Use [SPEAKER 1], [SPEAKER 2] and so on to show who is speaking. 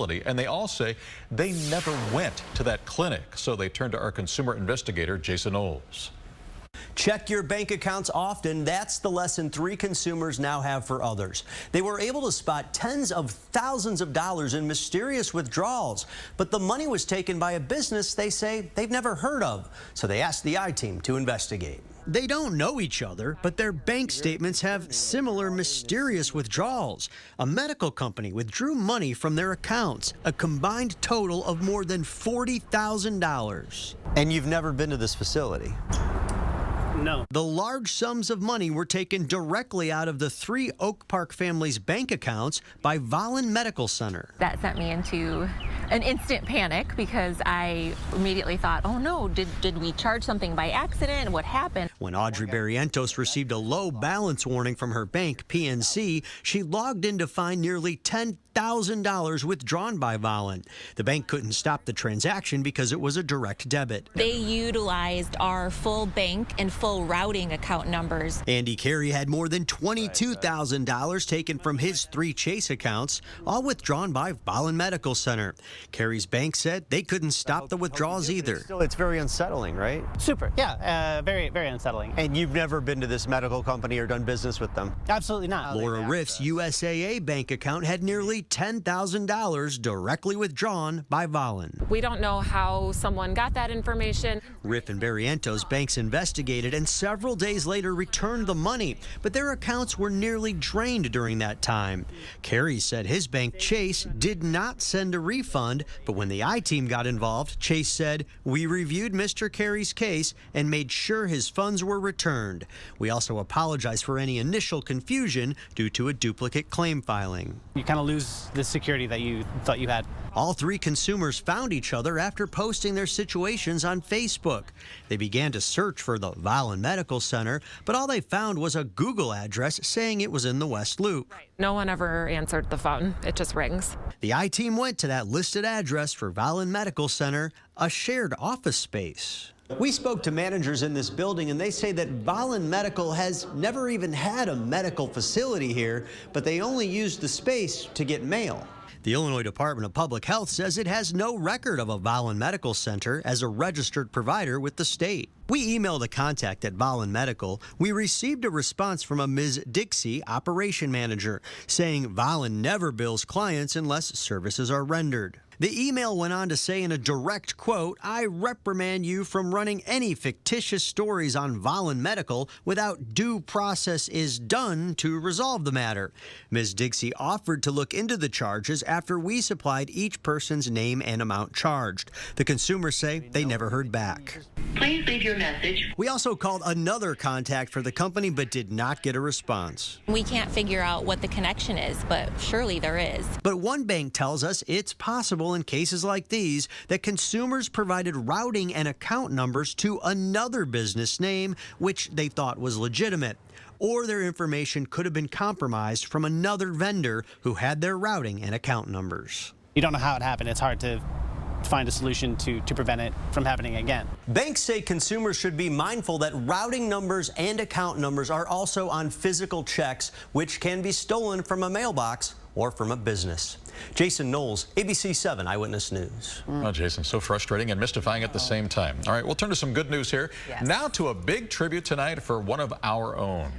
[SPEAKER 1] And they all say they never went to that clinic. So they turned to our consumer investigator, Jason Knowles.
[SPEAKER 2] Check your bank accounts often. That's the lesson 3 consumers now have for others. They were able to spot tens of thousands of dollars in mysterious withdrawals, but the money was taken by a business they say they've never heard of. So they asked the I-Team to investigate. They don't know each other, but their bank statements have similar mysterious withdrawals. A medical company withdrew money from their accounts, a combined total of more than $40,000. And you've never been to this facility? No. The large sums of money were taken directly out of the 3 Oak Park family's bank accounts by Vollen Medical Center.
[SPEAKER 3] That sent me into an instant panic because I immediately thought, oh no, did we charge something by accident? What happened?
[SPEAKER 2] When Audrey Barrientos received a low balance warning from her bank, PNC, she logged in to find nearly $10,000 withdrawn by Vollen. The bank couldn't stop the transaction because it was a direct debit.
[SPEAKER 3] They utilized our full bank and full routing account numbers.
[SPEAKER 2] Andy Carey had more than $22,000 taken from his 3 Chase accounts, all withdrawn by Vollen Medical Center. Carey's bank said they couldn't stop the withdrawals either. Still, it's very unsettling, right?
[SPEAKER 4] Super, yeah, very, very unsettling.
[SPEAKER 2] And you've never been to this medical company or done business with them?
[SPEAKER 4] Absolutely not.
[SPEAKER 2] Laura Riff's USAA bank account had nearly $10,000 directly withdrawn by Vollen.
[SPEAKER 5] We don't know how someone got that information.
[SPEAKER 2] Riff and Barrientos banks investigated and several days later returned the money, but their accounts were nearly drained during that time. Carey said his bank, Chase, did not send a refund, but when the I-Team got involved, Chase said, "We reviewed Mr. Carey's case and made sure his funds were returned. We also apologize for any initial confusion due to a duplicate claim filing."
[SPEAKER 4] You kind of lose the security that you thought you had.
[SPEAKER 2] All 3 consumers found each other after posting their situations on Facebook. They began to search for the Vollen Medical Center, but all they found was a Google address saying it was in the West Loop.
[SPEAKER 5] No one ever answered the phone. It just rings.
[SPEAKER 2] The I-Team went to that listed address for Vollen Medical Center, a shared office space. We spoke to managers in this building, and they say that Vollen Medical has never even had a medical facility here, but they only used the space to get mail. The Illinois Department of Public Health says it has no record of a Vollen Medical Center as a registered provider with the state. We emailed a contact at Vollen Medical. We received a response from a Ms. Dixie, operation manager, saying Vollen never bills clients unless services are rendered. The email went on to say in a direct quote, "I reprimand you from running any fictitious stories on Vollen Medical without due process is done to resolve the matter." Ms. Dixie offered to look into the charges after we supplied each person's name and amount charged. The consumers say they never heard back.
[SPEAKER 6] Please leave your message.
[SPEAKER 2] We also called another contact for the company but did not get a response.
[SPEAKER 3] We can't figure out what the connection is, but surely there is.
[SPEAKER 2] But one bank tells us it's possible in cases like these that consumers provided routing and account numbers to another business name which they thought was legitimate, or their information could have been compromised from another vendor who had their routing and account numbers.
[SPEAKER 4] You don't know how it happened. It's hard to find a solution to prevent it from happening again.
[SPEAKER 2] Banks say consumers should be mindful that routing numbers and account numbers are also on physical checks, which can be stolen from a mailbox or from a business. Jason Knowles, ABC 7 Eyewitness News.
[SPEAKER 1] Oh, Jason, so frustrating and mystifying at the same time. All right, we'll turn to some good news here.
[SPEAKER 7] Yes.
[SPEAKER 1] Now to a big tribute tonight for one of our own.